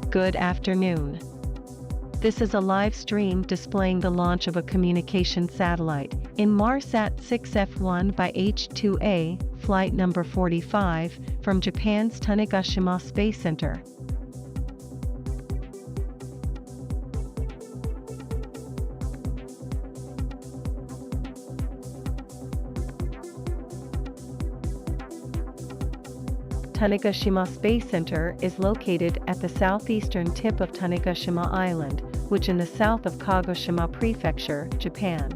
Good afternoon. This is a live stream displaying the launch of a communication satellite, Inmarsat 6F1 by H2A, flight number 45, from Japan's Tanegashima Space Center. Tanegashima Space Center is located at the southeastern tip of Tanegashima Island, which in the south of Kagoshima Prefecture, Japan.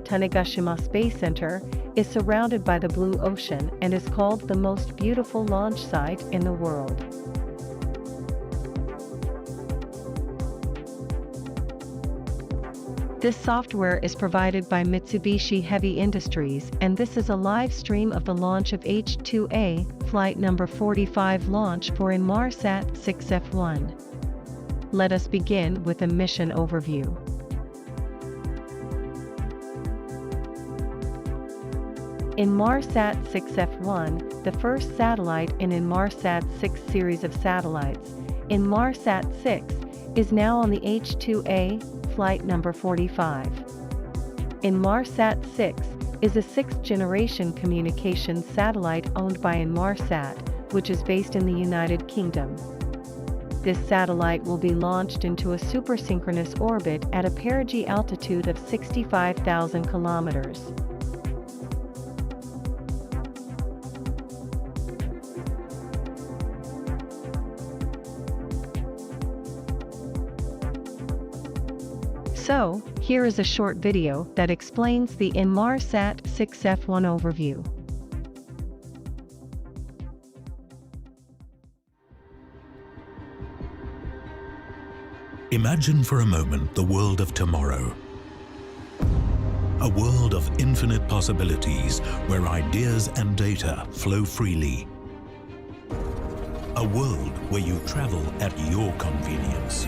Tanegashima Space Center is surrounded by the blue ocean and is called the most beautiful launch site in the world. This software is provided by Mitsubishi Heavy Industries, and this is a live stream of the launch of H2A, flight number 45 launch for Inmarsat 6F1. Let us begin with a mission overview. Inmarsat 6F1, the first satellite in Inmarsat 6 series of satellites, Inmarsat 6, is now on the H2A, flight number 45. Inmarsat 6 is a sixth-generation communications satellite owned by Inmarsat, which is based in the United Kingdom. This satellite will be launched into a supersynchronous orbit at a perigee altitude of 65,000 kilometers. So, here is a short video that explains the Inmarsat 6F1 overview. Imagine for a moment the world of tomorrow. A world of infinite possibilities where ideas and data flow freely. A world where you travel at your convenience.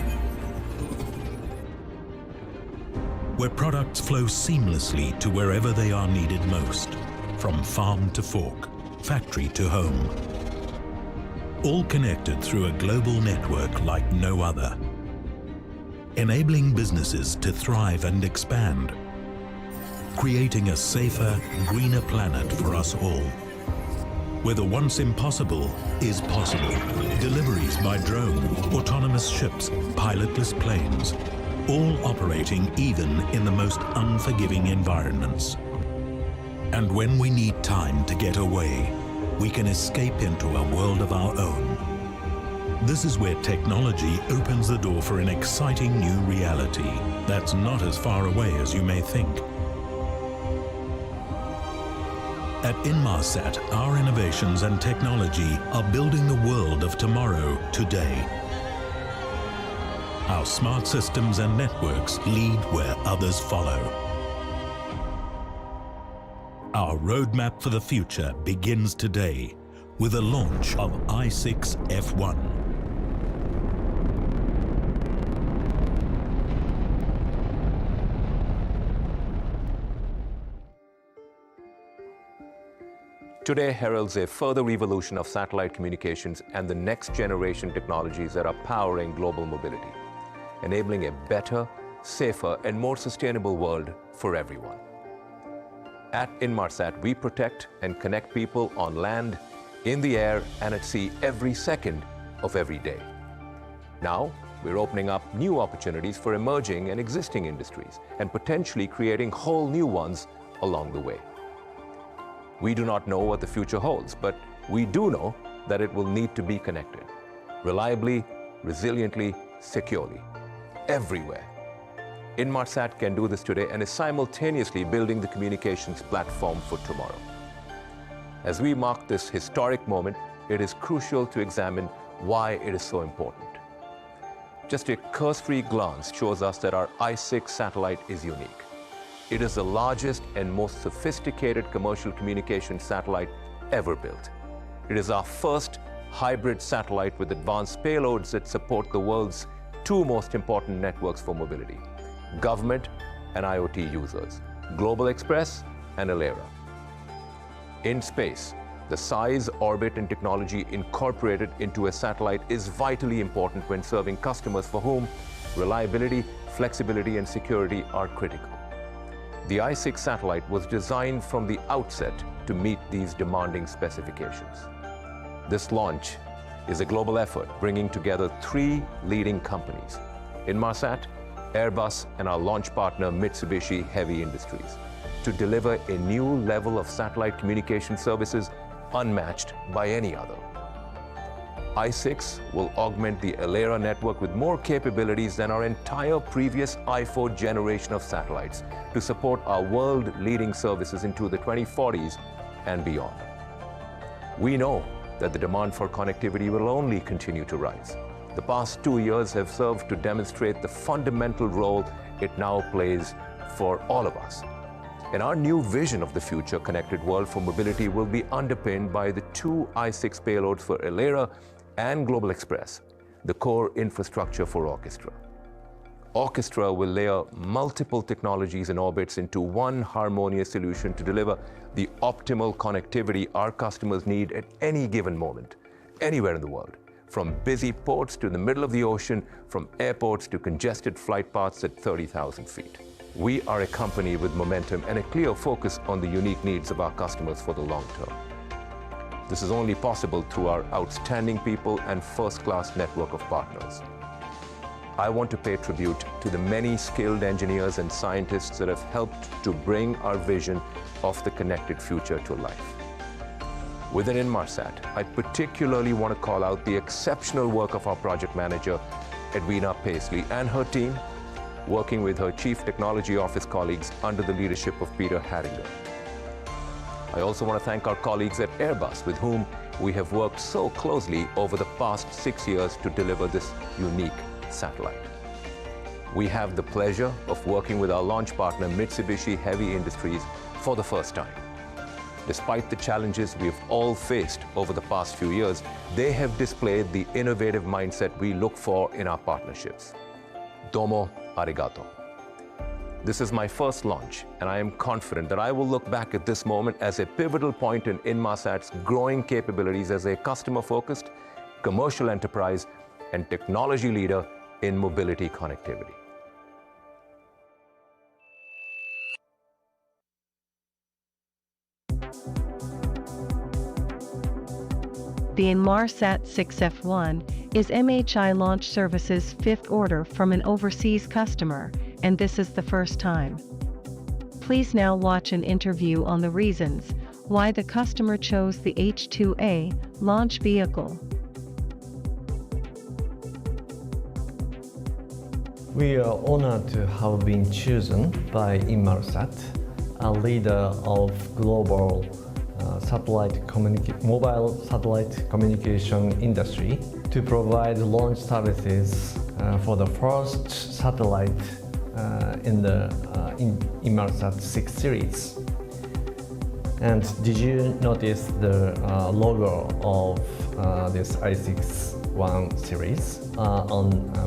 Where products flow seamlessly to wherever they are needed most, from farm to fork, factory to home. All connected through a global network like no other. Enabling businesses to thrive and expand. Creating a safer, greener planet for us all. Where the once impossible is possible. Deliveries by drone, autonomous ships, pilotless planes. All operating even in the most unforgiving environments. And when we need time to get away, we can escape into a world of our own. This is where technology opens the door for an exciting new reality that's not as far away as you may think. At Inmarsat, our innovations and technology are building the world of tomorrow today. Our smart systems and networks lead where others follow. Our roadmap for the future begins today with the launch of I6F1. Today heralds a further evolution of satellite communications and the next generation technologies that are powering global mobility, enabling a better, safer, and more sustainable world for everyone. At Inmarsat, we protect and connect people on land, in the air, and at sea every second of every day. Now, we're opening up new opportunities for emerging and existing industries and potentially creating whole new ones along the way. We do not know what the future holds, but we do know that it will need to be connected, reliably, resiliently, securely, everywhere. Inmarsat can do this today and is simultaneously building the communications platform for tomorrow. As we mark this historic moment, it is crucial to examine why it is so important. Just a cursory glance shows us that our I6 satellite is unique. It is the largest and most sophisticated commercial communication satellite ever built. It is our first hybrid satellite with advanced payloads that support the world's two most important networks for mobility: government and IoT users, Global Express and Alera. In space, The size, orbit, and technology incorporated into a satellite is vitally important when serving customers for whom reliability, flexibility, and security are critical. The I-6 satellite was designed from the outset to meet these demanding specifications. This launch is a global effort bringing together 3 leading companies: Inmarsat, Airbus, and our launch partner Mitsubishi Heavy Industries, to deliver a new level of satellite communication services unmatched by any other. I-6 will augment the Elera network with more capabilities than our entire previous I-4 generation of satellites to support our world-leading services into the 2040s and beyond. We know that the demand for connectivity will only continue to rise. The past 2 years have served to demonstrate the fundamental role it now plays for all of us. And our new vision of the future connected world for mobility will be underpinned by the 2 I-6 payloads for Elera and Global Express, the core infrastructure for Orchestra. Orchestra will layer multiple technologies and orbits into one harmonious solution to deliver the optimal connectivity our customers need at any given moment, anywhere in the world, from busy ports to the middle of the ocean, from airports to congested flight paths at 30,000 feet. We are a company with momentum and a clear focus on the unique needs of our customers for the long term. This is only possible through our outstanding people and first-class network of partners. I want to pay tribute to the many skilled engineers and scientists that have helped to bring our vision of the connected future to life. Within Inmarsat, I particularly want to call out the exceptional work of our project manager, Edwina Paisley, and her team, working with her Chief Technology Office colleagues under the leadership of Peter Haringer. I also want to thank our colleagues at Airbus, with whom we have worked so closely over the past 6 years to deliver this unique satellite. We have the pleasure of working with our launch partner, Mitsubishi Heavy Industries, for the first time. Despite the challenges we've all faced over the past few years, they have displayed the innovative mindset we look for in our partnerships. Domo arigato. This is my first launch, and I am confident that I will look back at this moment as a pivotal point in Inmarsat's growing capabilities as a customer-focused, commercial enterprise, and technology leader in mobility connectivity. The Inmarsat 6F1 is MHI Launch Services' 5th order from an overseas customer, and this is the first time. Please now watch an interview on the reasons why the customer chose the H2A launch vehicle. We are honored to have been chosen by Inmarsat, a leader of global mobile satellite communication industry, to provide launch services for the first satellite in the Inmarsat 6 series. And did you notice the logo of this I-6-1 series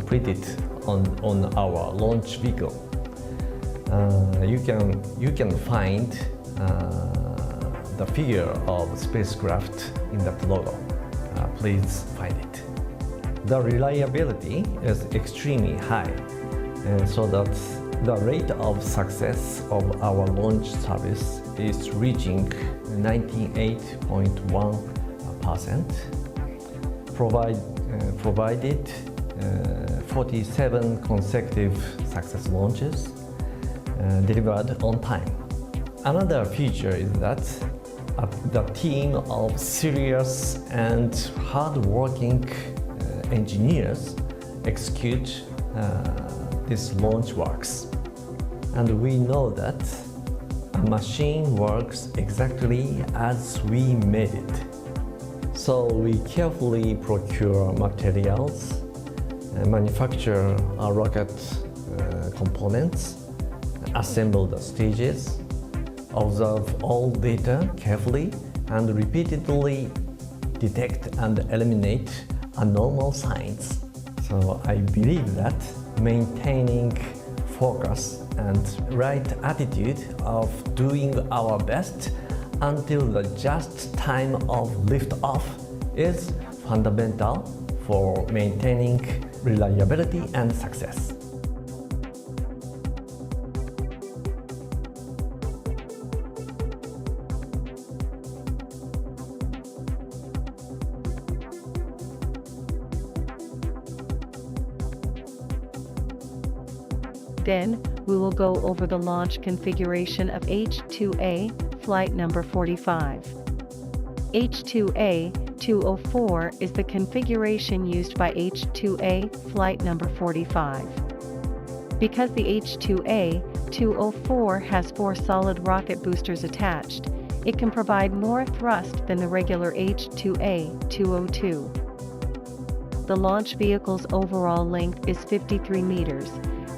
printed on our launch vehicle? You can find the figure of spacecraft in that logo. Please find it. The reliability is extremely high, so that the rate of success of our launch service is reaching 98.1%, provided 47 consecutive success launches delivered on time. Another feature is that the team of serious and hard-working engineers execute this launch works. And we know that a machine works exactly as we made it. So we carefully procure materials, manufacture our rocket components, assemble the stages, observe all data carefully, and repeatedly detect and eliminate abnormal signs. So I believe that maintaining focus and right attitude of doing our best until the just time of liftoff is fundamental for maintaining reliability and success. Then, we will go over the launch configuration of H-2A flight number 45. H-2A-204 is the configuration used by H-2A flight number 45. Because the H-2A-204 has 4 solid rocket boosters attached, it can provide more thrust than the regular H-2A-202. The launch vehicle's overall length is 53 meters,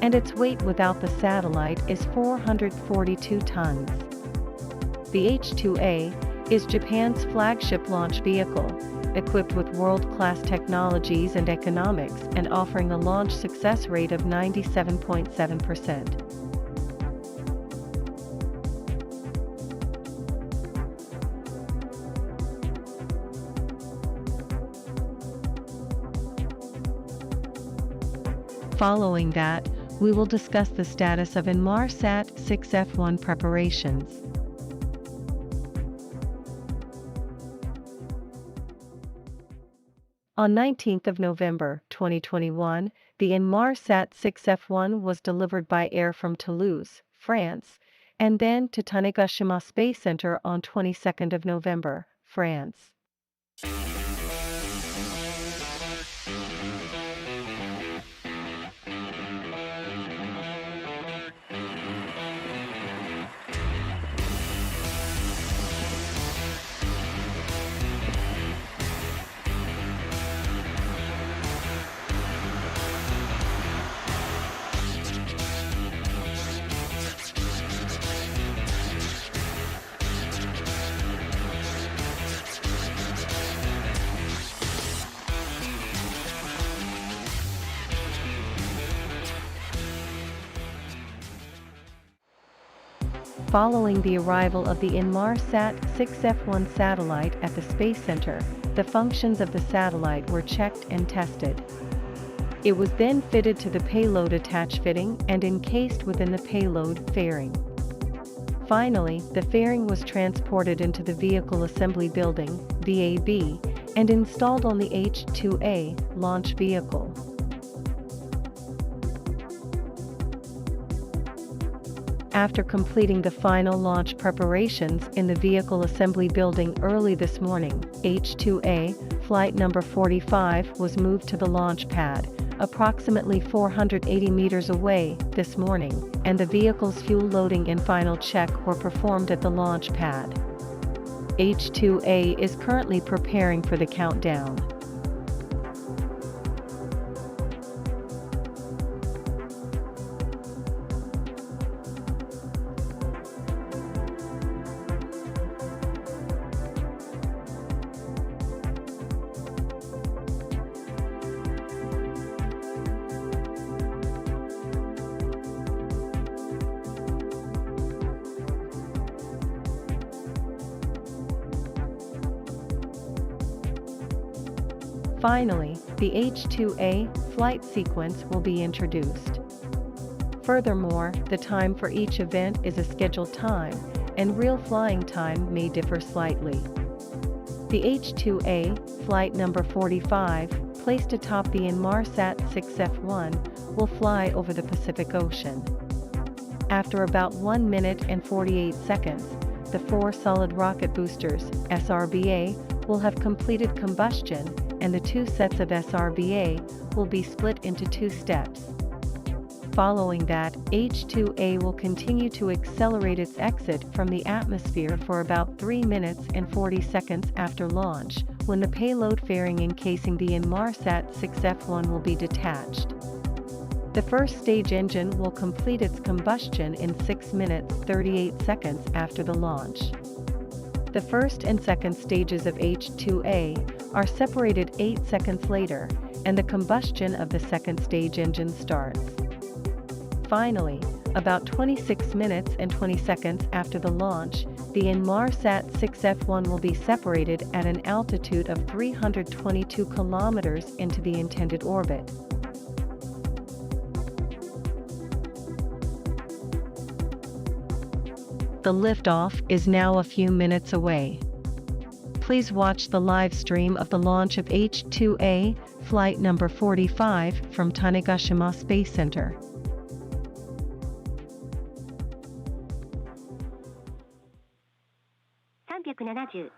and its weight without the satellite is 442 tons. The H-2A is Japan's flagship launch vehicle, equipped with world-class technologies and economics and offering a launch success rate of 97.7%. Following that, we will discuss the status of Inmarsat 6 F1 preparations. On 19th of November 2021, the Inmarsat 6 F1 was delivered by air from Toulouse, France, and then to Tanegashima Space Center on 22nd of November, France. Following the arrival of the Inmarsat 6 F1 satellite at the Space Center, the functions of the satellite were checked and tested. It was then fitted to the payload attach fitting and encased within the payload fairing. Finally, the fairing was transported into the Vehicle Assembly Building, VAB, and installed on the H-2A launch vehicle. After completing the final launch preparations in the Vehicle Assembly Building early this morning, H-2A flight number 45 was moved to the launch pad, approximately 480 meters away, this morning, and the vehicle's fuel loading and final check were performed at the launch pad. H-2A is currently preparing for the countdown. Finally, the H-2A flight sequence will be introduced. Furthermore, the time for each event is a scheduled time, and real flying time may differ slightly. The H-2A flight number 45, placed atop the Inmarsat 6 F1, will fly over the Pacific Ocean. After about 1 minute and 48 seconds, the 4 solid rocket boosters, SRBA, will have completed combustion, and the 2 sets of SRBA will be split into 2 steps. Following that, H-2A will continue to accelerate its exit from the atmosphere for about 3 minutes and 40 seconds after launch, when the payload fairing encasing the Inmarsat 6 F1 will be detached. The first stage engine will complete its combustion in 6 minutes 38 seconds after the launch. The first and second stages of H-2A are separated 8 seconds later, and the combustion of the second stage engine starts. Finally, about 26 minutes and 20 seconds after the launch, the Inmarsat 6F1 will be separated at an altitude of 322 kilometers into the intended orbit. The liftoff is now a few minutes away. Please watch the live stream of the launch of H2A, flight number 45 from Tanegashima Space Center. .360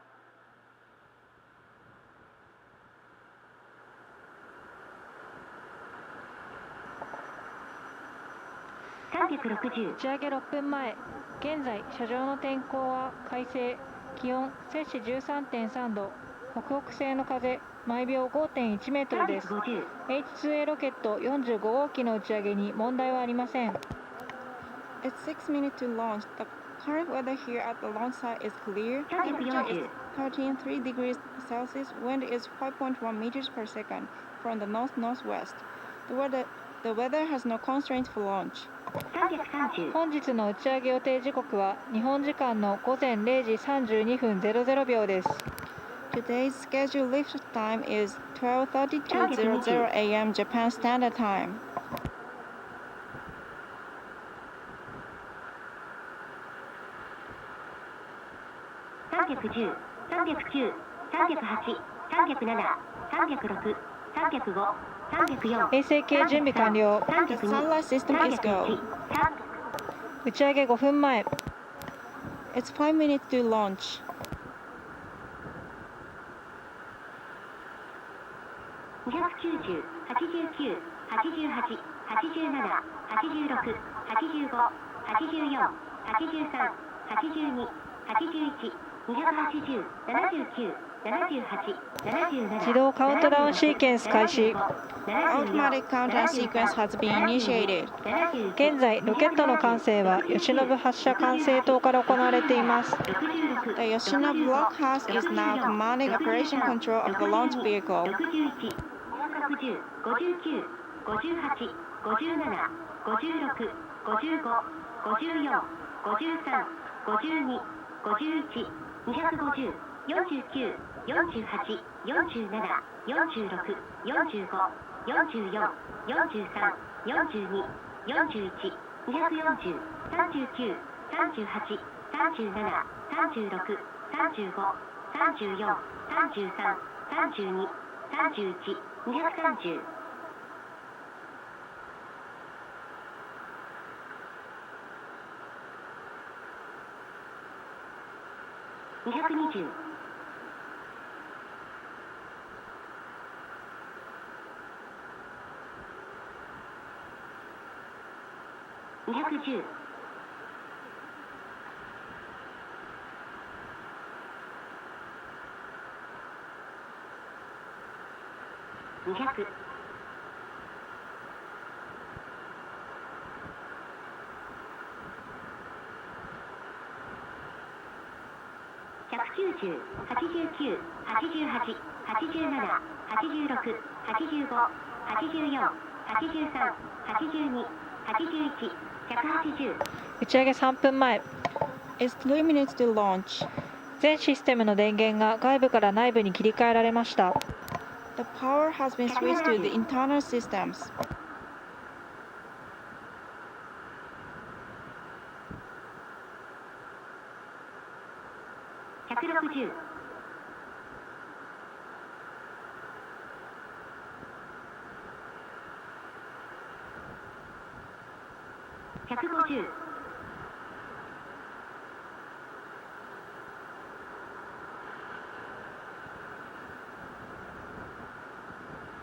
打ち上げ6分前、現在車上の天候は快晴、気温摂氏 13.3 度、北北西の風、毎秒 5.1 メートルです。H2A ロケット45号機の打ち上げに問題はありません。It's 6 minutes to launch. The current weather here at the launch site is clear. Temperature is 13.3 degrees Celsius. Wind is 5.1 meters per second from the north-northwest. The weather has no constraints for launch. 本日の打ち上げ予定時刻は日本時間の午前0時32分00秒です。Today's scheduled lift time is 12:32:00 a.m. Japan Standard Time. 310、309、308、307、306、305、304。衛星系準備完了。The satellite system is go. 打ち上げ5分前。It's 5 minutes to launch. 290、89、88、87、86、85、84、83、82、81、280、79、78、77。自動カウントダウンシーケンス開始。Automatic countdown sequence has been initiated. 現在、ロケットの管制は吉野発射管制塔から行われています。The Yoshinobu Block House is now commanding operation control of the launch vehicle. 61、59、58、57、56、55、54、53、52、51、250、49、48、47、46、45、44、43、42、41、240、39、38、37、36、35、34、33、32、31、230。220。210。200。190、89、88、87、86、85、84、83、82、81、180。打ち上げ3分前。It's 3 minutes to launch. 全システムの電源が外部から内部に切り替えられました。The power has been switched to the internal systems. 160。150。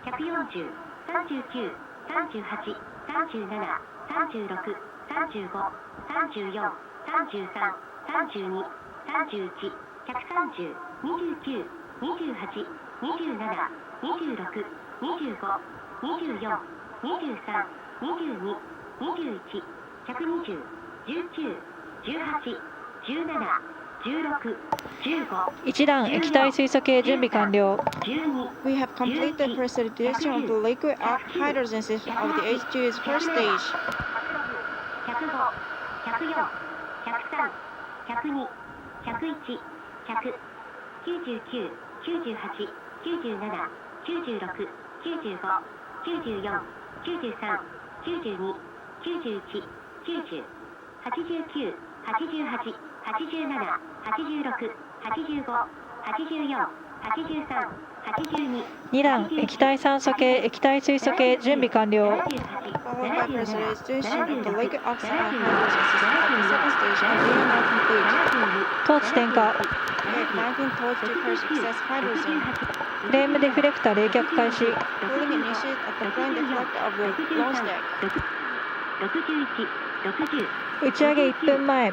140、39、38、37、36、35、34、33、32、31、130、29、28、27、26、25、24、23、22、21、120、19、18、17、16、15。一段液体水素系準備完了。We have completed the precipitation of the liquid hydrogen system of the H2's first stage. 105、102、101、100、99、98、97、96、95、94、93、92、91、90、89、88、87、86、85、84、83、82、2段液体酸素系液体水素系準備完了。 Followed by pressurization of the liquid oxygen and hydrogen system of the second stage and we are now complete. トーチ点火。 We have 19 torch to first excess hydrogen. フレームデフレクター冷却開始。 Cooling initiate at the flame deflector of the launch deck. 61、60、打ち上げ1分前。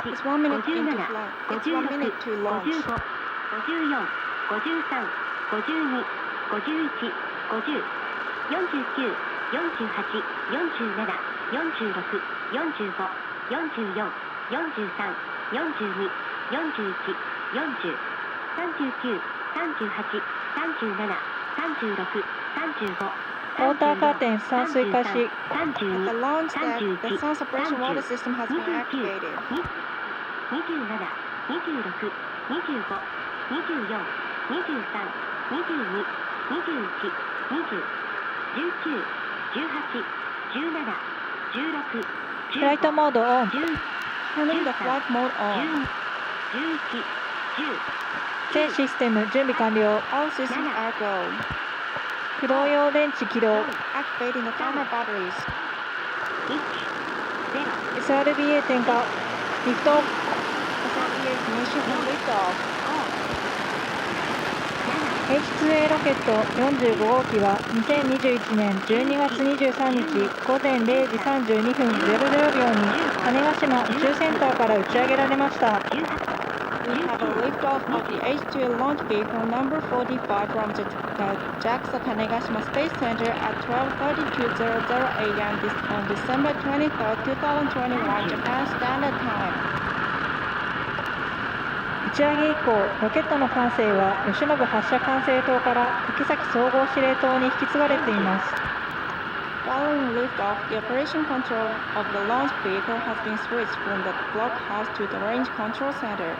It's 1 minute into flight. It's 1 minute to launch. 55、54、53、52、51、50、49、48、47、46、45、44、43、42、41、40、39、38、37、36、35、ウォーターカーテン散水開始。 At the 32、 launch deck, 31、 the sound suppression water system has been 29、 activated. 27、26、25、24、23、22、21、20、19、18、17、16、フライトモードオン。 10、 Turning the flight mode on. 11、全システム準備完了。 All systems are go. 駆動用電池起動。 Activating the timer batteries. 10、 SRBA 点火。リフトオフ。 SRBA ignition and liftoff. H2A ロケット45号機は2021年12月23日午前0時32分00秒に種子島宇宙センターから打ち上げられました。 We have a liftoff of the H2 launch vehicle number 45 from the JAXA Kanegashima Space Center at 12:32:00 a.m. on December 23, 2021 Japan Standard Time. 打ち上げ以降、ロケットの管制は吉信発射管制塔から滝崎総合司令塔に引き継がれています。 Following liftoff, the operation control of the launch vehicle has been switched from the blockhouse to the range control center.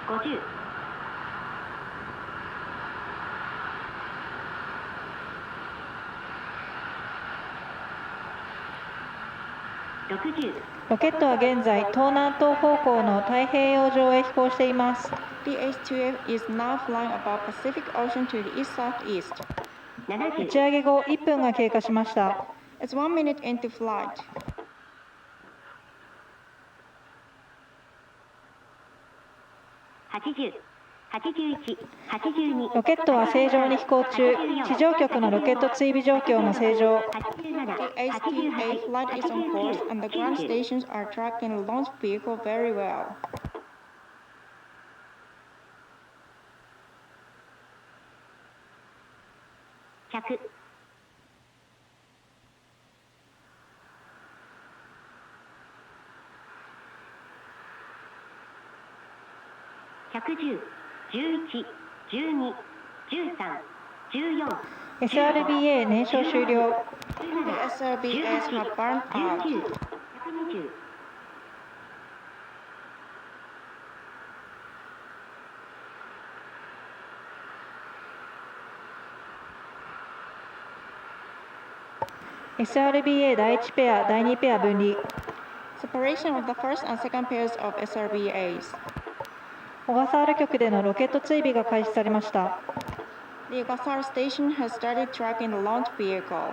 50、 60、 ロケットは現在、東南東方向の太平洋上へ飛行しています。 The H2F is now flying above Pacific Ocean to the east-southeast. 打70、ち上げ後1分が経過しました。 It's 1 minute into flight. 80、81、82、ロケットは正常に飛行中、地上局のロケット追尾状況も正常。 The H2A flight is on course and the ground stations are tracking the launch vehicle very well. 100、 110、11、12、13、14、 SRBA 燃焼終了。 The SRBAs have burned out. 120、 SRBA 第1ペア、第2ペア分離。 Separation of the first and second pairs of SRBAs. 小笠原局でのロケット追尾が開始されました。 The Ogasawara station has started tracking the launch vehicle.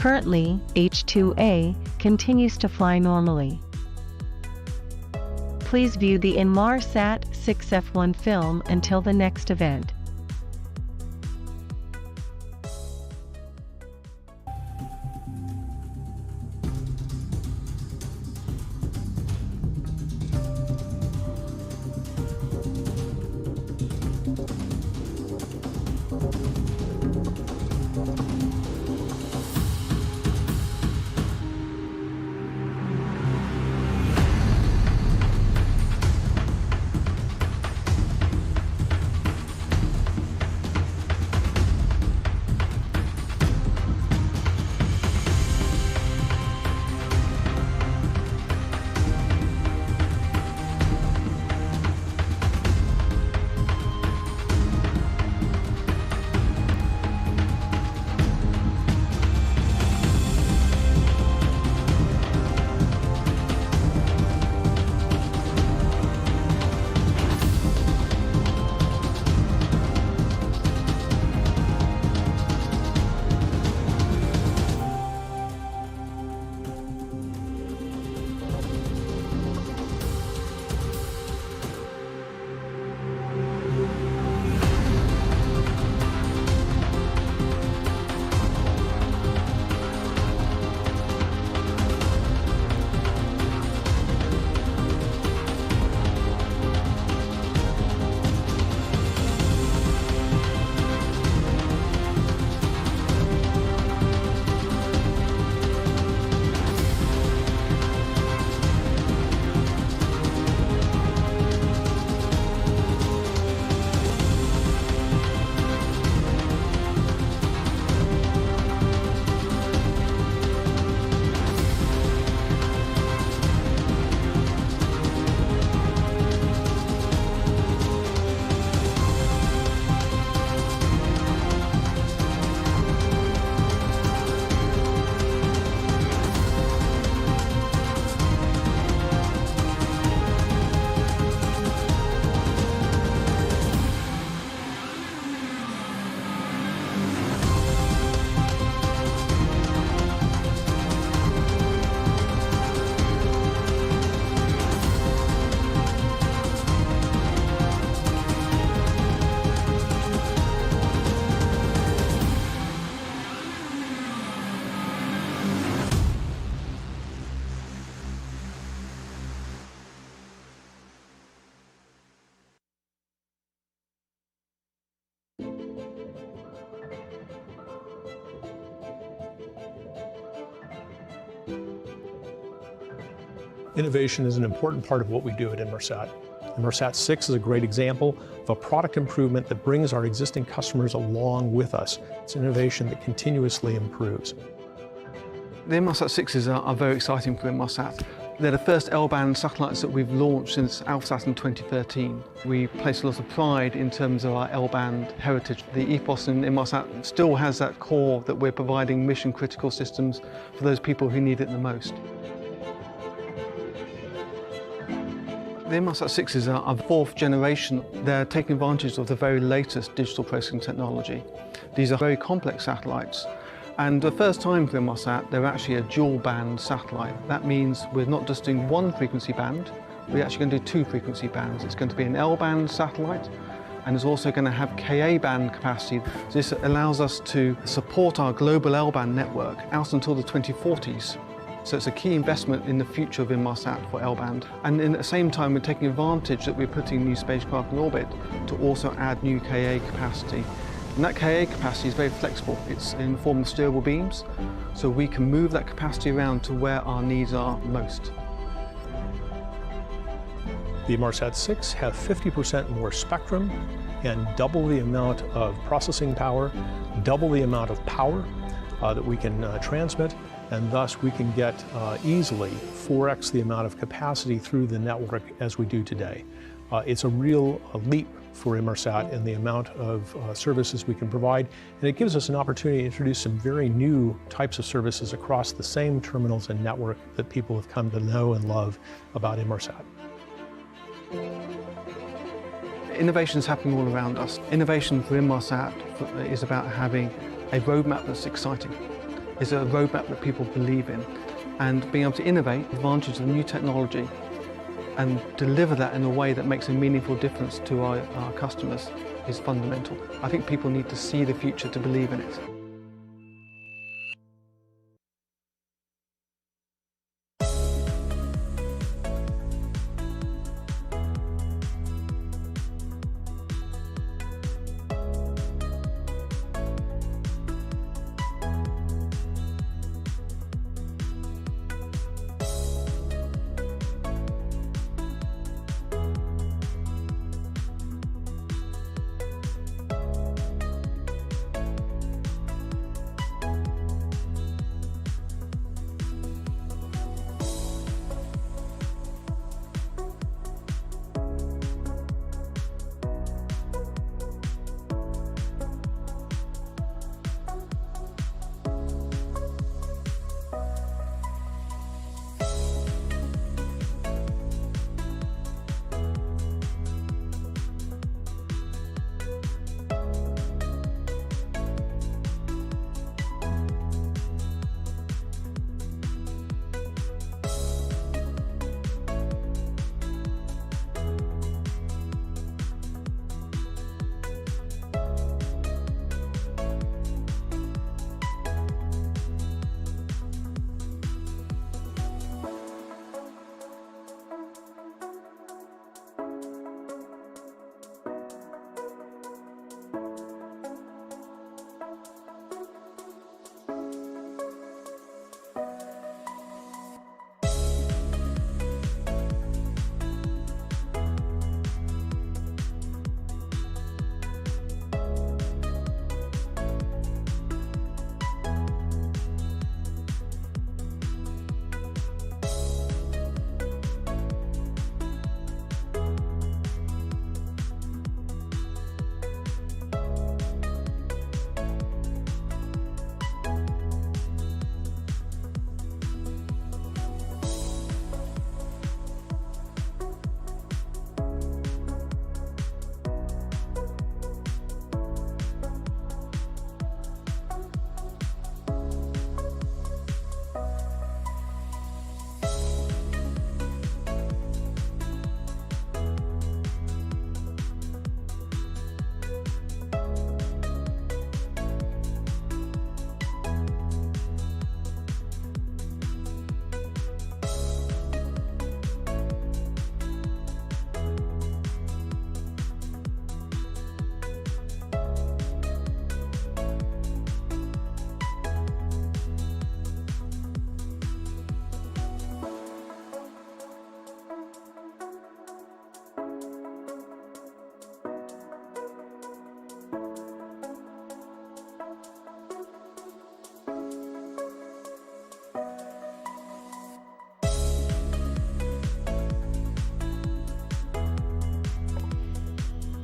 Currently, H2A continues to fly normally. Please view the Inmarsat 6 F1 film until the next event. Innovation is an important part of what we do at Inmarsat. Inmarsat 6 is a great example of a product improvement that brings our existing customers along with us. It's innovation that continuously improves. The Inmarsat 6s are very exciting for Inmarsat. They're the first L-band satellites that we've launched since AlphaSat in 2013. We place a lot of pride in terms of our L-band heritage. The ethos in Inmarsat still has that core that we're providing mission-critical systems for those people who need it the most. The Inmarsat 6s are fourth generation. They're taking advantage of the very latest digital processing technology. These are very complex satellites. And the first time for Inmarsat, they're actually a dual-band satellite. That means we're not just doing one frequency band, we're actually going to do two frequency bands. It's going to be an L-band satellite, and it's also going to have Ka-band capacity. So this allows us to support our global L-band network out until the 2040s. So it's a key investment in the future of Inmarsat for L-band. And at the same time, we're taking advantage that we're putting new spacecraft in orbit to also add new Ka capacity. And that Ka capacity is very flexible. It's in the form of steerable beams, so we can move that capacity around to where our needs are most. The Inmarsat 6 have 50% more spectrum and double the amount of processing power, double the amount of power that we can transmit, and thus we can get easily 4x the amount of capacity through the network as we do today. It's a real leap for Inmarsat in the amount of services we can provide, and it gives us an opportunity to introduce some very new types of services across the same terminals and network that people have come to know and love about Inmarsat. Innovation is happening all around us. Innovation for Inmarsat is about having a roadmap that's exciting. is a roadmap that people believe in, and being able to innovate, advantage of new technology, and deliver that in a way that makes a meaningful difference to our customers is fundamental. I think people need to see the future to believe in it.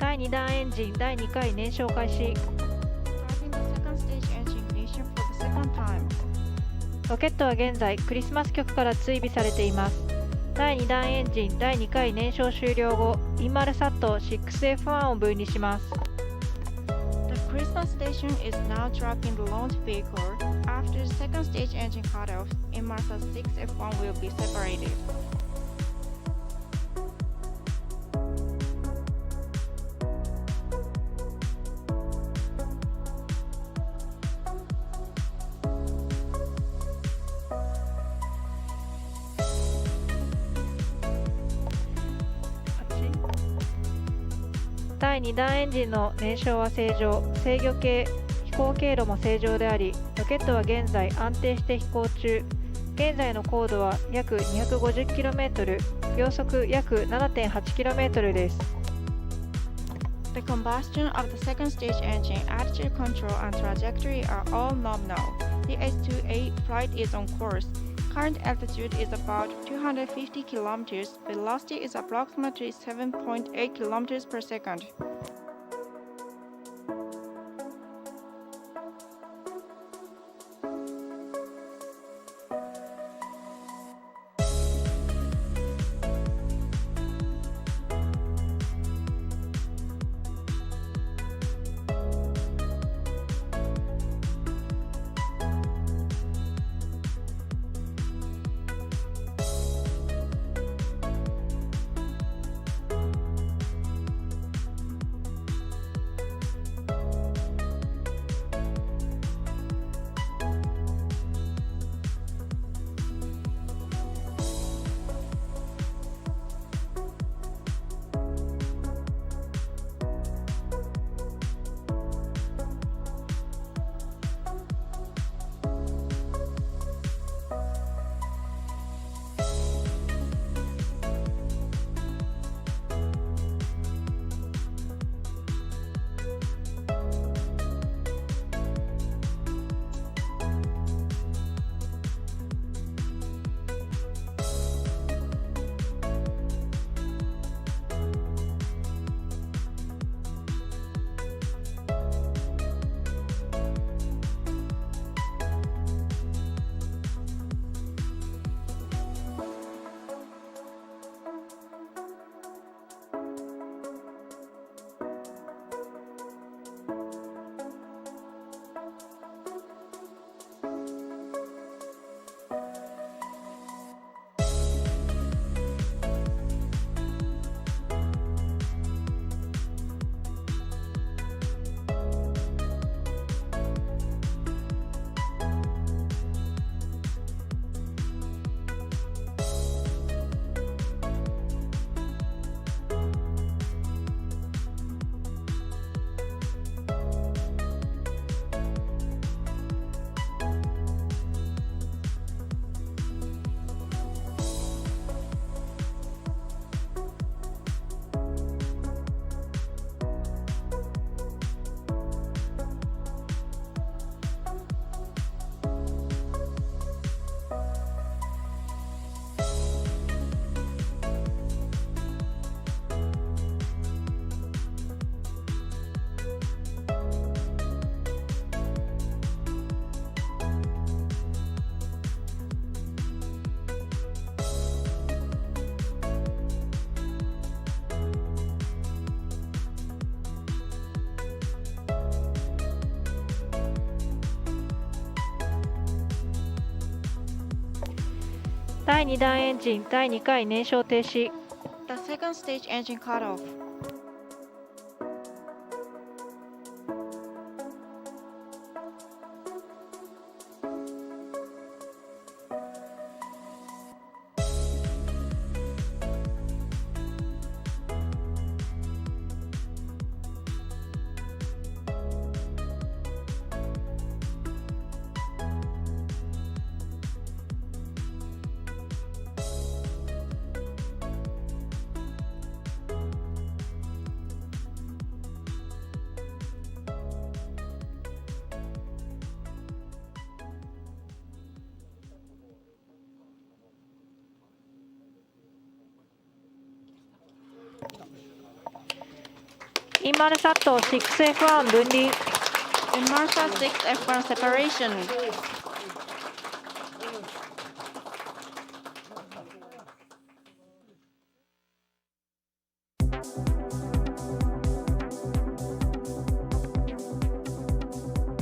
第2段エンジン第2回燃焼開始。 Starting the second stage engine ignition for the second time. ロケットは現在クリスマス曲から追尾されています。第2段エンジン第2回燃焼終了後、インマルサット 6F1 を分離します。 The Christmas station is now tracking the launch vehicle. After the second stage engine cutoff, Inmarsat 6F1 will be separated.第2段エンジンの燃焼は正常、制御系、飛行経路も正常であり、ロケットは現在安定して飛行中。現在の高度は約 250km、秒速約 7.8km です。The combustion of the second stage engine, attitude control, and trajectory are all nominal. The S2A flight is on course. Current altitude is about 250 kilometers. Velocity is approximately 7.8 kilometers per second. 第2段エンジン第2回燃焼停止。 The second stage engine cut off. Inmarsat 6F1 分離。 Inmarsat 6F1 separation.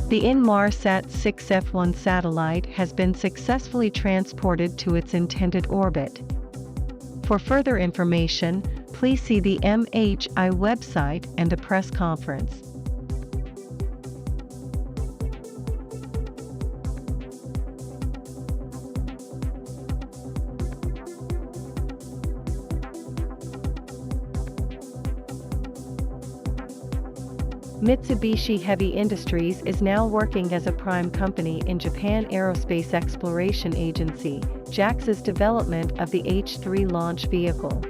The Inmarsat 6F1 satellite has been successfully transported to its intended orbit. For further information, please see the MHI website and a press conference. Mitsubishi Heavy Industries is now working as a prime company in Japan Aerospace Exploration Agency, JAXA's development of the H-3 launch vehicle.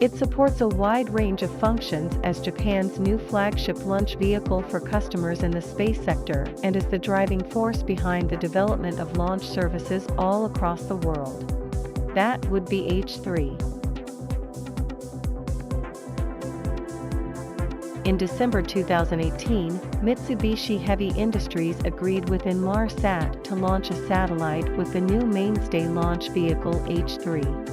It supports a wide range of functions as Japan's new flagship launch vehicle for customers in the space sector and is the driving force behind the development of launch services all across the world. That would be H-3. In December 2018, Mitsubishi Heavy Industries agreed with Inmarsat to launch a satellite with the new mainstay launch vehicle H-3.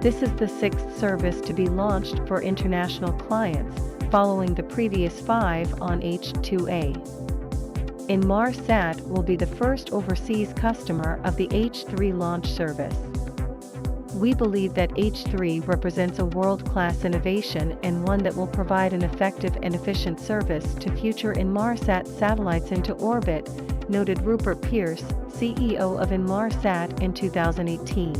This is the sixth service to be launched for international clients, following the previous 5 on H-2A. Inmarsat will be the first overseas customer of the H-3 launch service. We believe that H-3 represents a world-class innovation and one that will provide an effective and efficient service to future Inmarsat satellites into orbit, noted Rupert Pierce, CEO of Inmarsat in 2018.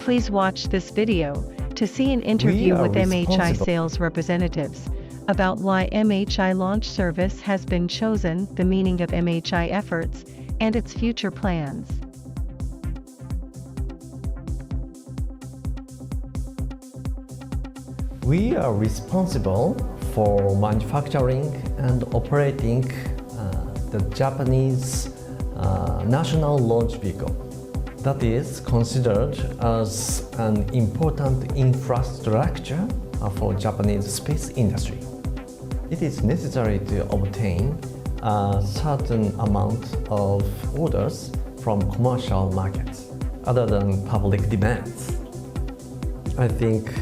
Please watch this video to see an interview with MHI sales representatives about why MHI launch service has been chosen, the meaning of MHI efforts, and its future plans. We are responsible for manufacturing and operating the Japanese national launch vehicle that is considered as an important infrastructure for Japanese space industry. It is necessary to obtain a certain amount of orders from commercial markets other than public demands. I think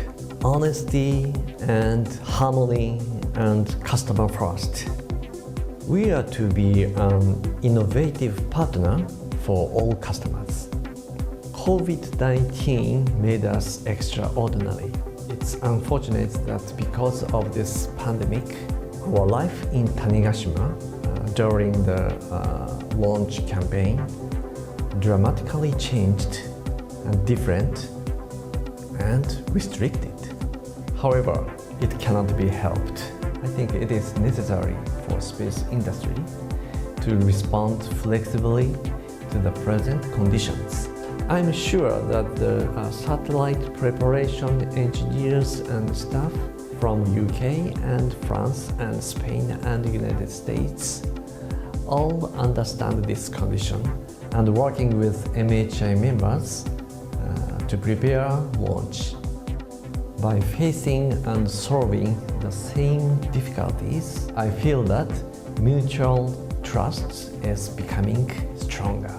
honesty and harmony and customer first. We are to be an innovative partner for all customers. COVID-19 made us extraordinary. It's unfortunate that because of this pandemic, our life in Tanegashima during the launch campaign dramatically changed and different and restricted. However, it cannot be helped. I think it is necessary for space industry to respond flexibly to the present conditions. I'm sure that the satellite preparation engineers and staff from UK and France and Spain and the United States all understand this condition and working with MHI members to prepare launch. By facing and solving the same difficulties, I feel that mutual trust is becoming stronger.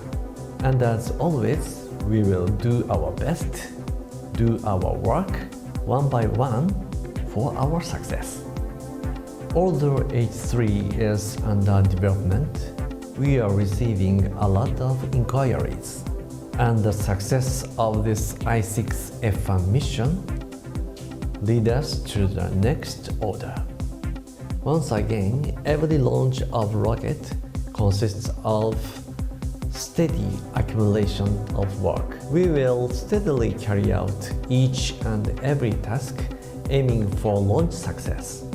And as always, we will do our best, do our work one by one for our success. Although H3 is under development, we are receiving a lot of inquiries, and the success of this I-6 F1 mission lead us to the next order. Once again, every launch of rocket consists of steady accumulation of work. We will steadily carry out each and every task, aiming for launch success.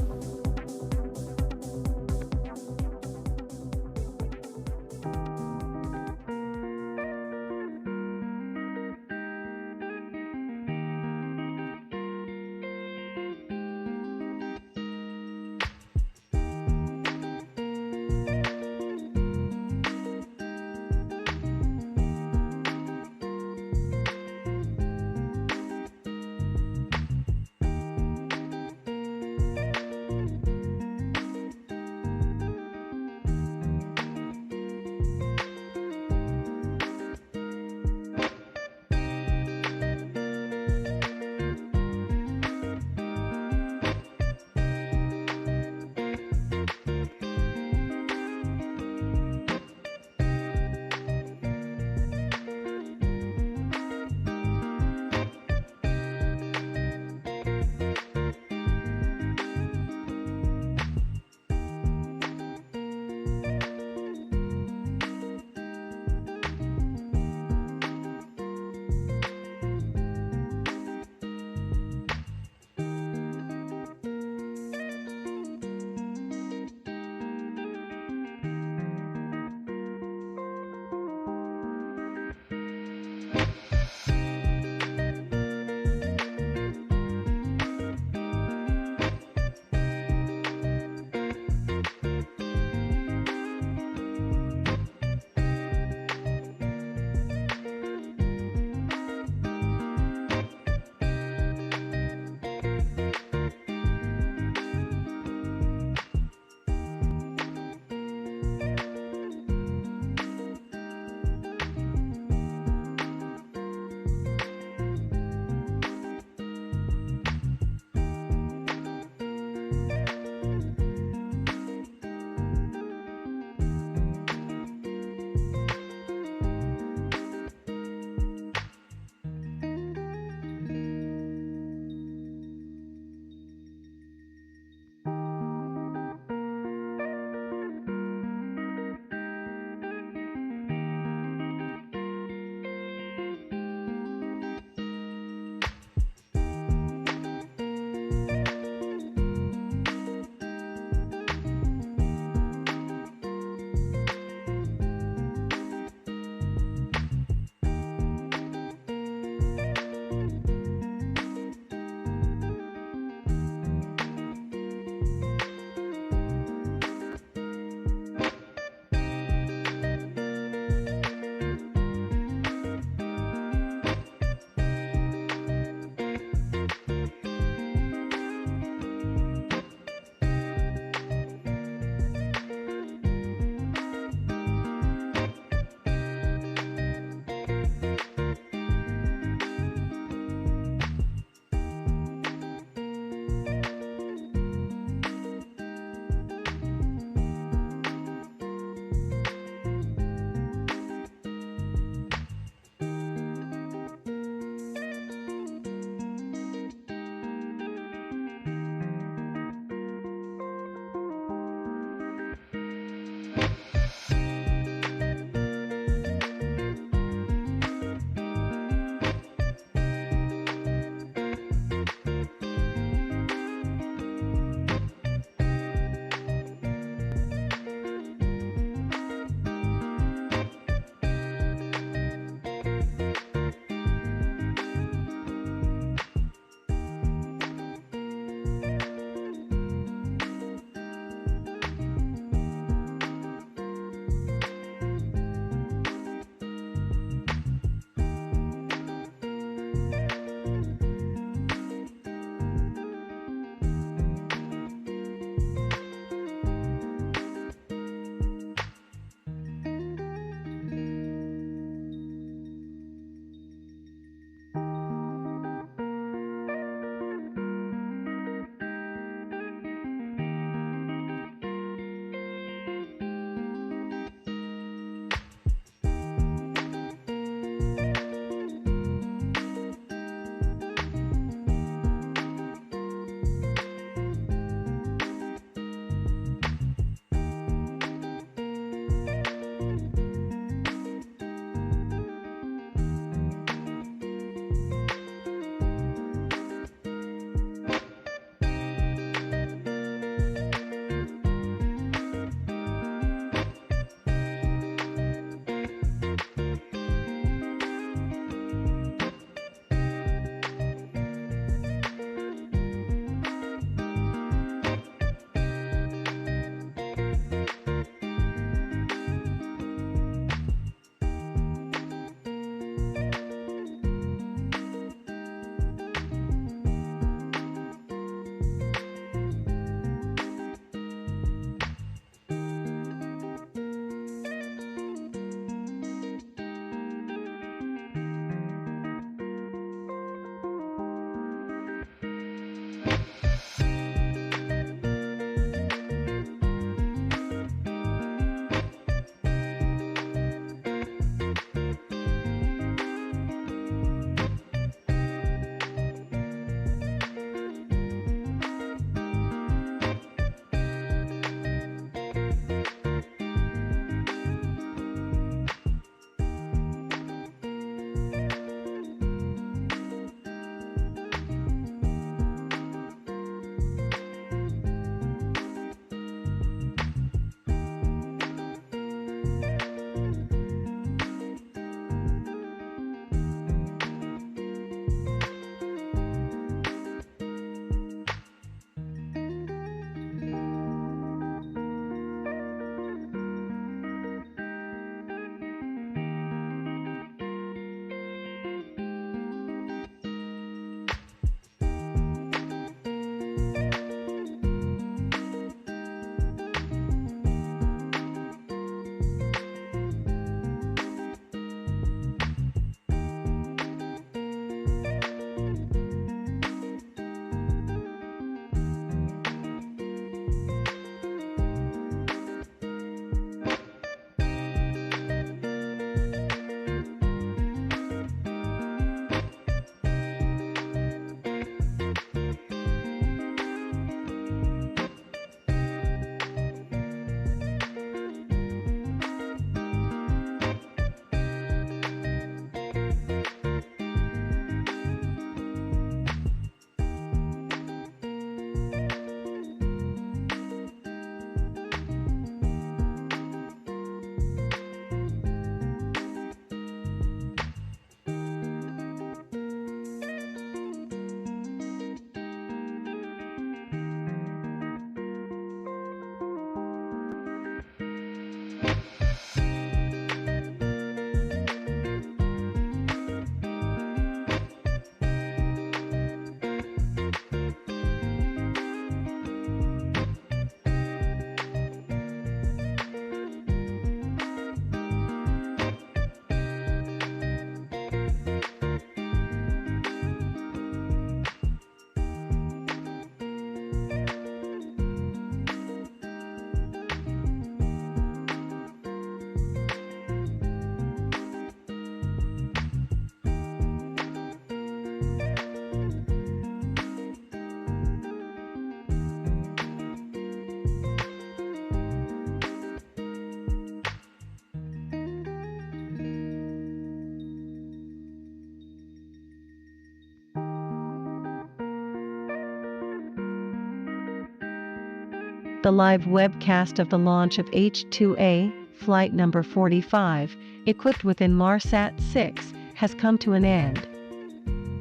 the live webcast of the launch of H2A, flight number 45, equipped with Inmarsat 6, has come to an end.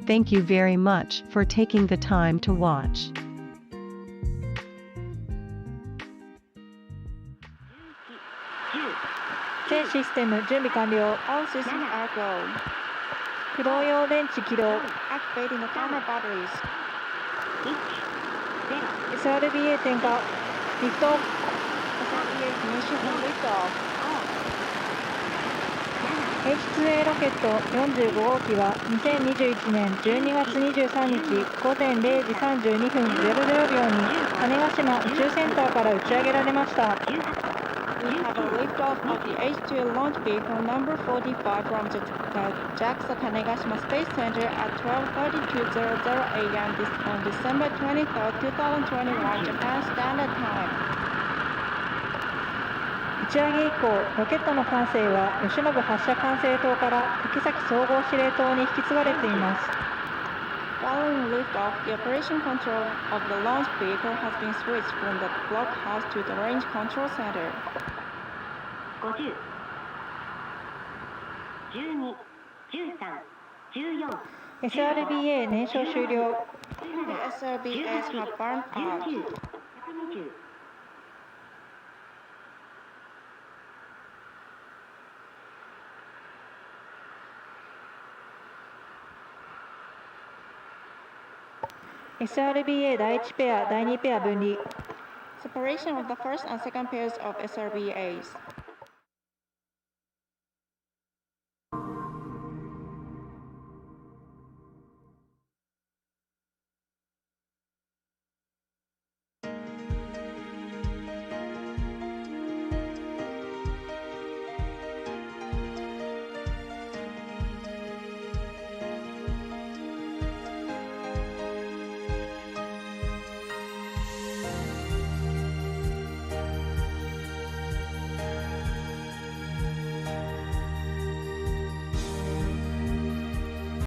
Thank you very much for taking the time to watch. 全システム準備完了。 All systems are go. 駆動用電池起動。 Activating the camera batteries. SRBA 点火。リフトオフ。 SRBA ignition and liftoff. H2A ロケット45号機は2021年12月23日午前0時32分00秒に種子島宇宙センターから打ち上げられました。 We have a liftoff of the H2 launch vehicle number 45 from the JAXA Tanegashima Space Center at 12:32:00 a.m. on December 23, 2021 Japan Standard Time. 打ち上げ以降、ロケットの管制は吉信発射管制塔から竹崎総合司令塔に引き継がれています。 Following liftoff, the operation control of the launch vehicle has been switched from the blockhouse to the range control center. 50、12、13、14、 SRBA 燃焼終了。 The SRBAs have burned out. 19、120。SRBA 第1ペア、第2ペア分離。 Separation of the first and second pairs of SRBAs.